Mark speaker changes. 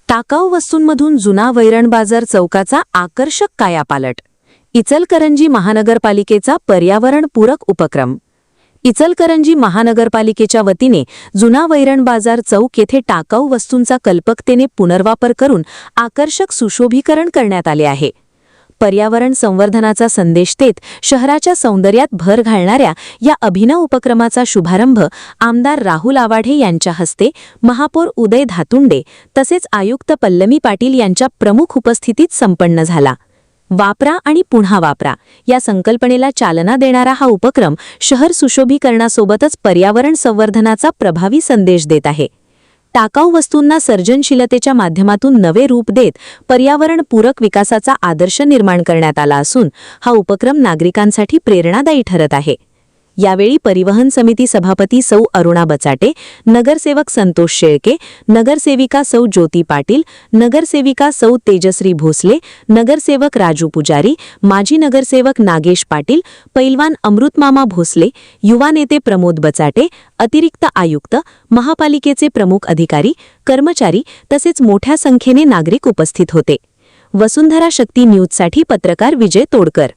Speaker 1: टाकाऊ वस्तूंमधून जुना वैरण बाजार चौकाचा आकर्षक कायापालट. इचलकरंजी महानगरपालिकेचा पर्यावरणपूरक उपक्रम. इचलकरंजी महानगरपालिकेच्या वतीने जुना वैरण बाजार चौक येथे टाकाऊ वस्तूंचा कल्पकतेने पुनर्वापर करून आकर्षक सुशोभीकरण करण्यात आले आहे. पर्यावरण संवर्धनाचा संदेश देत शहराच्या सौंदर्यात भर घालणाऱ्या या अभिनव उपक्रमाचा शुभारंभ आमदार राहुल आवाढे यांच्या हस्ते महापौर उदय धातुंडे तसेच आयुक्त पल्लमी पाटील यांच्या प्रमुख उपस्थितीत संपन्न झाला. वापरा आणि पुन्हा वापरा या संकल्पनेला चालना देणारा हा उपक्रम शहर सुशोभीकरणासोबतच पर्यावरण संवर्धनाचा प्रभावी संदेश देत आहे. टाकाऊ वस्तूंना सर्जनशीलतेच्या माध्यमातून नवे रूप देत पर्यावरणपूरक विकासाचा आदर्श निर्माण करण्यात आला असून हा उपक्रम नागरिकांसाठी प्रेरणादायी ठरत आहे. यावेळी परिवहन समिती सभापती सौ अरुणा बचाटे, नगरसेवक संतोष शेळके, नगरसेविका सौ ज्योती पाटील, नगरसेविका सौ तेजश्री भोसले, नगरसेवक राजू पुजारी, माजी नगरसेवक नागेश पाटील, पैलवान अमृतमामा भोसले, युवा नेते प्रमोद बचाटे, अतिरिक्त आयुक्त, महापालिकेचे प्रमुख अधिकारी, कर्मचारी तसेच मोठ्या संख्येने नागरिक उपस्थित होते. वसुंधरा शक्ती न्यूजसाठी पत्रकार विजय तोडकर.